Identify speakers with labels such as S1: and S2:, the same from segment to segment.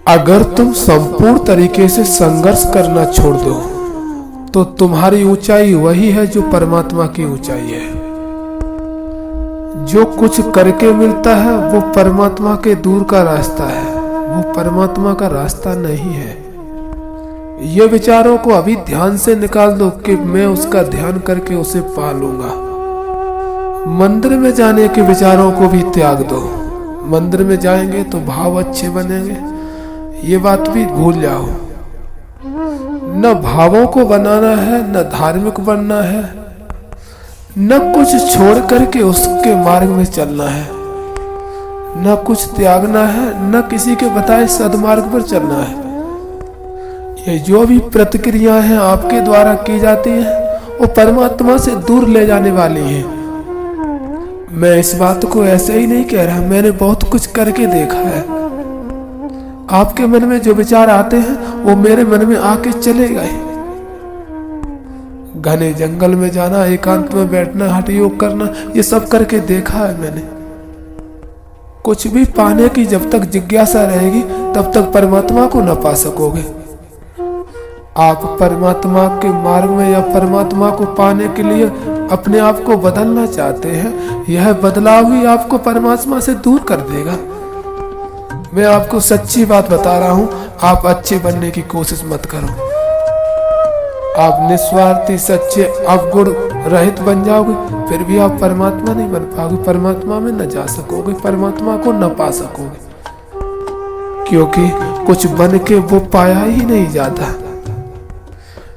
S1: अगर तुम संपूर्ण तरीके से संघर्ष करना छोड़ दो तो तुम्हारी ऊंचाई वही है जो परमात्मा की ऊंचाई है। जो कुछ करके मिलता है वो परमात्मा के दूर का रास्ता है, वो परमात्मा का रास्ता नहीं है। ये विचारों को अभी ध्यान से निकाल दो कि मैं उसका ध्यान करके उसे पा लूंगा। मंदिर में जाने के विचारों को भी त्याग दो। मंदिर में जाएंगे तो भाव अच्छे बनेंगे, ये बात भी भूल जाओ। न भावों को बनाना है, न धार्मिक बनना है, न कुछ छोड़ करके उसके मार्ग में चलना है, न कुछ त्यागना है, न किसी के बताए सदमार्ग पर चलना है। ये जो भी प्रतिक्रियाएं हैं आपके द्वारा की जाती हैं वो परमात्मा से दूर ले जाने वाली हैं। मैं इस बात को ऐसे ही नहीं कह रहा, मैंने बहुत कुछ करके देखा है। आपके मन में जो विचार आते हैं वो मेरे मन में आके चले गए। घने जंगल में जाना, एकांत में बैठना, हठ योग करना, ये सब करके देखा है मैंने। कुछ भी पाने की जब तक जिज्ञासा रहेगी तब तक परमात्मा को न पा सकोगे। आप परमात्मा के मार्ग में या परमात्मा को पाने के लिए अपने आप को बदलना चाहते हैं, यह बदलाव ही आपको परमात्मा से दूर कर देगा। मैं आपको सच्ची बात बता रहा हूं, आप अच्छे बनने की कोशिश मत करो। आप निस्वार्थी, सच्चे, अवगुण रहित बन जाओगे, फिर भी आप परमात्मा नहीं बन पाओगे, परमात्मा में न जा सकोगे, परमात्मा को न पा सकोगे, क्योंकि कुछ बन के वो पाया ही नहीं जाता।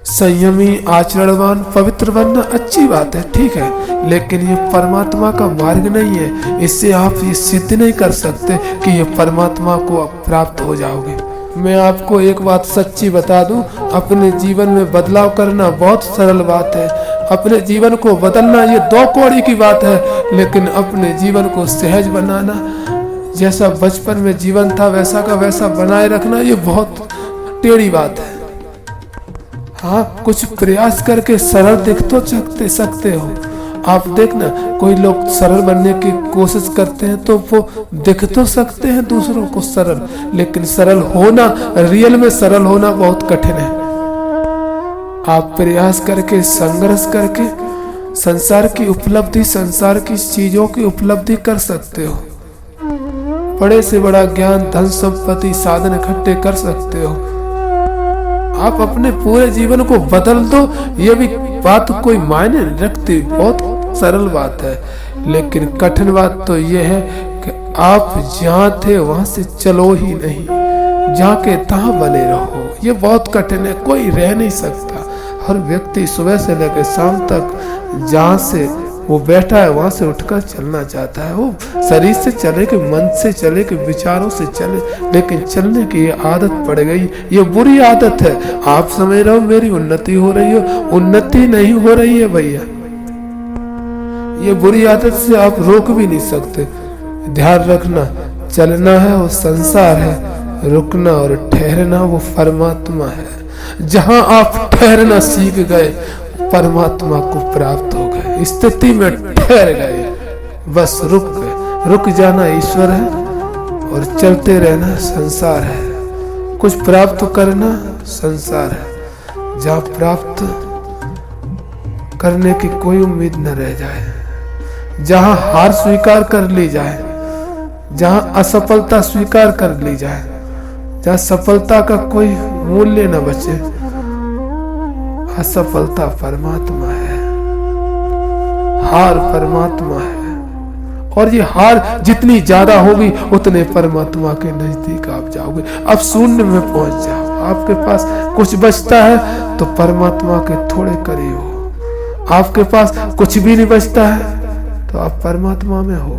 S1: संयमी, आचरणवान, पवित्र बनना अच्छी बात है, ठीक है, लेकिन ये परमात्मा का मार्ग नहीं है। इससे आप ये सिद्ध नहीं कर सकते कि ये परमात्मा को प्राप्त हो जाओगे। मैं आपको एक बात सच्ची बता दूं, अपने जीवन में बदलाव करना बहुत सरल बात है। अपने जीवन को बदलना ये 2 कौड़ी की बात है, लेकिन अपने जीवन को सहज बनाना, जैसा बचपन में जीवन था वैसा का वैसा बनाए रखना, ये बहुत टेढ़ी बात है। हाँ, कुछ प्रयास करके सरल दिख तो सकते हो। आप देखना, कोई लोग सरल बनने की कोशिश करते हैं तो वो दिख तो सकते हैं दूसरों को सरल, लेकिन सरल होना, रियल में सरल होना बहुत कठिन है। आप प्रयास करके, संघर्ष करके संसार की उपलब्धि, संसार की चीजों की उपलब्धि कर सकते हो। बड़े से बड़ा ज्ञान, धन, संपत्ति, साधन इकट्ठे कर सकते हो। आप अपने पूरे जीवन को बदल दो, ये भी बात कोई मायने नहीं रखती, बहुत सरल बात है। लेकिन कठिन बात तो ये है कि आप जहाँ थे वहां से चलो ही नहीं, जहाँ के तहाँ बने रहो। ये बहुत कठिन है, कोई रह नहीं सकता। हर व्यक्ति सुबह से लेकर शाम तक जहाँ से वो बैठा है वहां से उठकर चलना चाहता है। वो शरीर से चले कि मन से चले कि विचारों से चले, लेकिन चलने की ये आदत पड़ गई, ये बुरी आदत है। आप समझ रहे हो मेरी उन्नति हो रही है, उन्नति नहीं हो रही है भैया। ये बुरी आदत से आप रोक भी नहीं सकते। ध्यान रखना, चलना है वो संसार है, रुकना और ठहरना वो परमात्मा है। जहां आप ठहरना सीख गए परमात्मा को प्राप्त हो गए, स्थिति में ठहर गए, बस रुक गए। रुक जाना ईश्वर है और चलते रहना संसार है। कुछ प्राप्त करना संसार है, जहाँ प्राप्त करने की कोई उम्मीद न रह जाए, जहाँ हार स्वीकार कर ली जाए, जहाँ असफलता स्वीकार कर ली जाए, जहाँ सफलता का कोई मूल्य न बचे। असफलता परमात्मा है, हार परमात्मा है, और ये हार जितनी ज्यादा होगी उतने परमात्मा के नजदीक आप जाओगे। अब शून्य में पहुंच जाओ, आपके पास कुछ बचता है तो परमात्मा के थोड़े करीब हो। आपके पास कुछ भी नहीं बचता है तो आप परमात्मा में हो।